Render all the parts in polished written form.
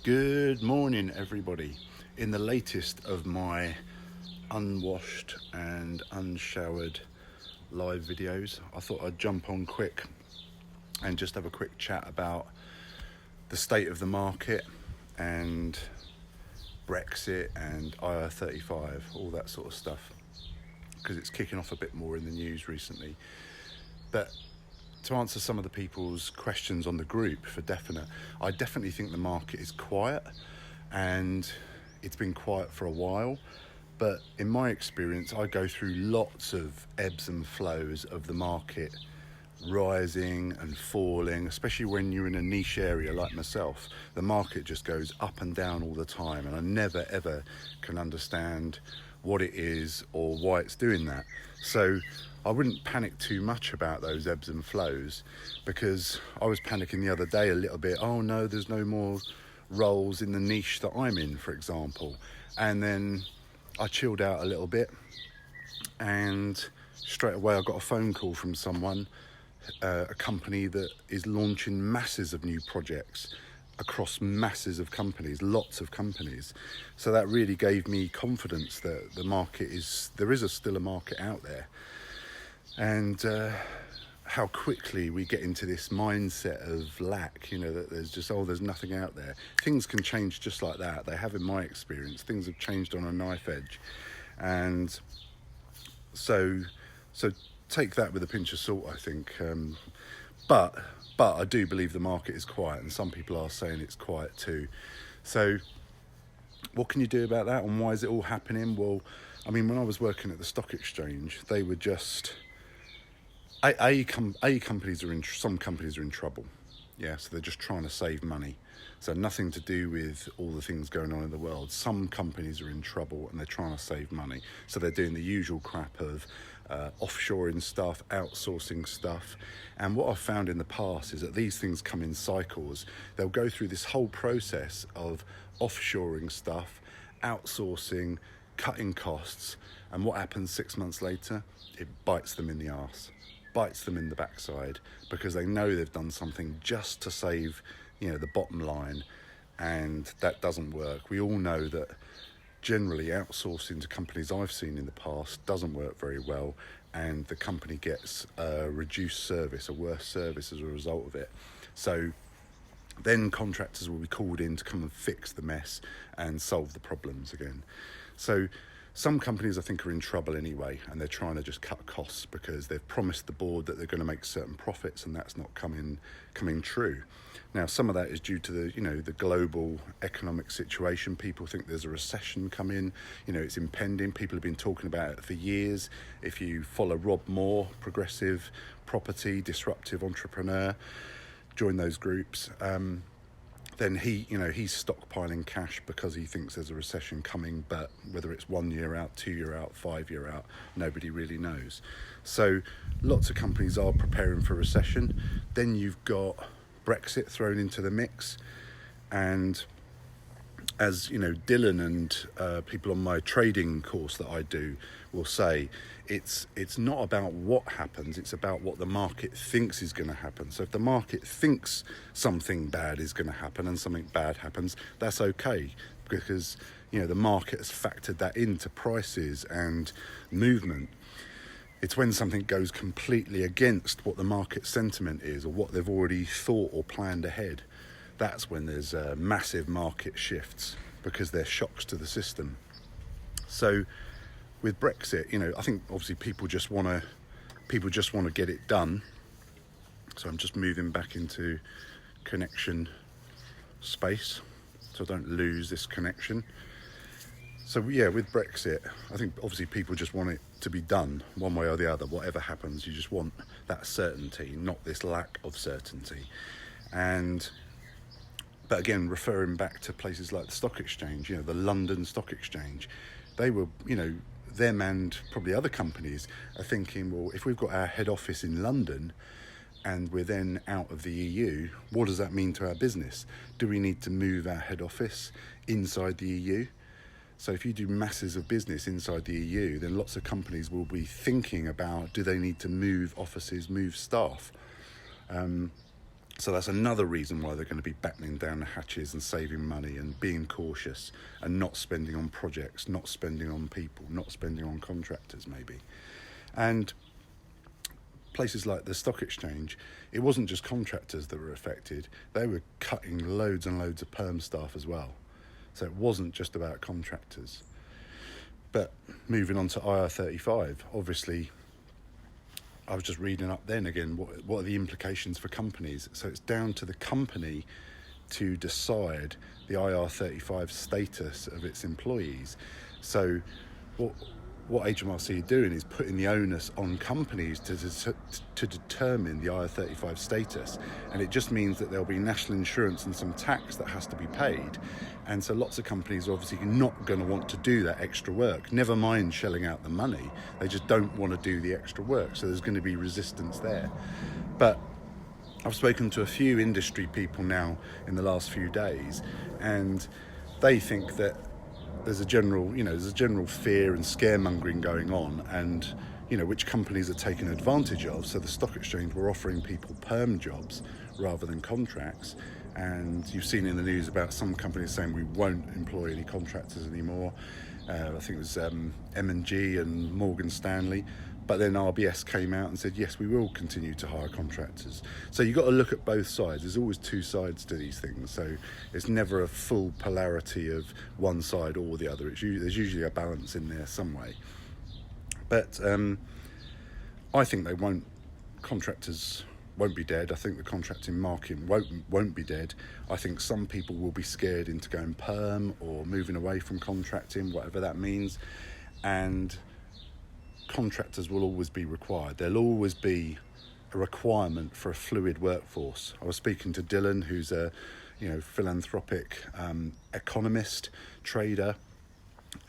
Good morning, everybody. In the latest of my unwashed and unshowered live videos, I thought I'd jump on quick and just have a quick chat about the state of the market and Brexit and IR35, all that sort of stuff, because it's kicking off a bit more in the news recently. But to answer some of the people's questions on the group for definite, I definitely think the market is quiet, and it's been quiet for a while. But in my experience, I go through lots of ebbs and flows of the market, rising and falling, especially when you're in a niche area like myself. The market just goes up and down all the time, and I never ever can understand what it is or why it's doing that. So I wouldn't panic too much about those ebbs and flows, because I was panicking the other day a little bit. Oh no, there's no more roles in the niche that I'm in, for example. And then I chilled out a little bit, and straight away I got a phone call from someone, a company that is launching masses of new projects across masses of companies, lots of companies. So that really gave me confidence that the market there is still a market out there. And how quickly we get into this mindset of lack, that there's nothing out there. Things can change just like that. They have, in my experience. Things have changed on a knife edge. And so take that with a pinch of salt, I think. But I do believe the market is quiet, and some people are saying it's quiet too. So what can you do about that, and why is it all happening? Well, I mean, when I was working at the stock exchange, they were just... some companies are in trouble. Yeah, so they're just trying to save money. So nothing to do with all the things going on in the world. Some companies are in trouble and they're trying to save money. So they're doing the usual crap of offshoring stuff, outsourcing stuff. And what I've found in the past is that these things come in cycles. They'll go through this whole process of offshoring stuff, outsourcing, cutting costs. And what happens 6 months later? It bites them in the arse. Bites them in the backside, because they know they've done something just to save, the bottom line, and that doesn't work. We all know that generally outsourcing to companies I've seen in the past doesn't work very well, and the company gets a reduced service, a worse service as a result of it. So then contractors will be called in to come and fix the mess and solve the problems again. So some companies, I think, are in trouble anyway, and they're trying to just cut costs because they've promised the board that they're going to make certain profits, and that's not coming true. Now, some of that is due to the global economic situation. People think there's a recession coming. It's impending. People have been talking about it for years. If you follow Rob Moore, progressive property, disruptive entrepreneur, join those groups. Then he's stockpiling cash because he thinks there's a recession coming, but whether it's 1 year out, 2 year out, 5 year out, nobody really knows. So lots of companies are preparing for recession. Then you've got Brexit thrown into the mix, and as Dylan and people on my trading course that I do will say, it's not about what happens, it's about what the market thinks is going to happen. So if the market thinks something bad is going to happen and something bad happens, that's okay, because the market has factored that into prices and movement. It's when something goes completely against what the market sentiment is, or what they've already thought or planned ahead. That's when there's massive market shifts, because they're shocks to the system. So with Brexit, I think obviously people just want to get it done. So I'm just moving back into connection space so I don't lose this connection. So yeah, with Brexit, I think obviously people just want it to be done one way or the other. Whatever happens, you just want that certainty, not this lack of certainty. But again, referring back to places like the stock exchange, the London Stock Exchange, they were, them and probably other companies are thinking, well, if we've got our head office in London and we're then out of the EU, what does that mean to our business? Do we need to move our head office inside the EU? So if you do masses of business inside the EU, then lots of companies will be thinking about, do they need to move offices, move staff? So that's another reason why they're going to be battening down the hatches and saving money and being cautious and not spending on projects, not spending on people, not spending on contractors maybe. And places like the stock exchange, it wasn't just contractors that were affected. They were cutting loads and loads of perm staff as well. So it wasn't just about contractors. But moving on to IR35, obviously, I was just reading up then again, what are the implications for companies? So it's down to the company to decide the IR35 status of its employees. So what HMRC are doing is putting the onus on companies to determine the IR35 status. And it just means that there'll be national insurance and some tax that has to be paid. And so lots of companies are obviously not going to want to do that extra work, never mind shelling out the money. They just don't want to do the extra work. So there's going to be resistance there. But I've spoken to a few industry people now in the last few days, and they think that there's a general fear and scaremongering going on, and which companies are taking advantage of. So the stock exchange were offering people perm jobs rather than contracts, and you've seen in the news about some companies saying we won't employ any contractors anymore. I think it was M&G and Morgan Stanley. But then RBS came out and said, yes, we will continue to hire contractors. So you've got to look at both sides. There's always two sides to these things. So it's never a full polarity of one side or the other. There's usually a balance in there some way. But I think contractors won't be dead. I think the contracting market won't be dead. I think some people will be scared into going perm or moving away from contracting, whatever that means. And contractors will always be required. There'll always be a requirement for a fluid workforce. I was speaking to Dylan, who's a philanthropic economist, trader,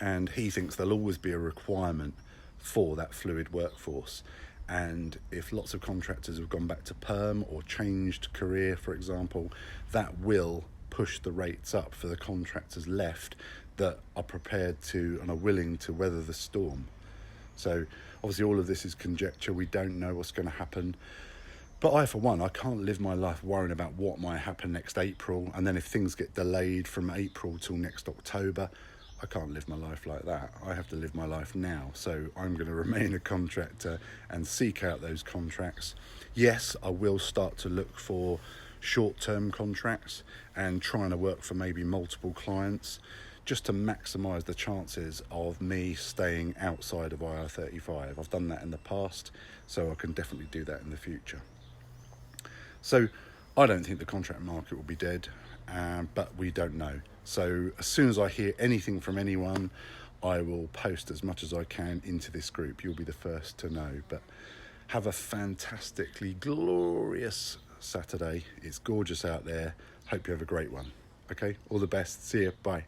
and he thinks there'll always be a requirement for that fluid workforce. And if lots of contractors have gone back to perm or changed career, for example, that will push the rates up for the contractors left that are prepared to and are willing to weather the storm. So obviously all of this is conjecture. We don't know what's going to happen. But I, for one, I can't live my life worrying about what might happen next April. And then if things get delayed from April till next October, I can't live my life like that. I have to live my life now. So I'm going to remain a contractor and seek out those contracts. Yes, I will start to look for short-term contracts and trying to work for maybe multiple clients, just to maximise the chances of me staying outside of IR35. I've done that in the past, so I can definitely do that in the future. So I don't think the contract market will be dead, but we don't know. So as soon as I hear anything from anyone, I will post as much as I can into this group. You'll be the first to know. But have a fantastically glorious Saturday. It's gorgeous out there. Hope you have a great one. Okay, all the best. See you. Bye.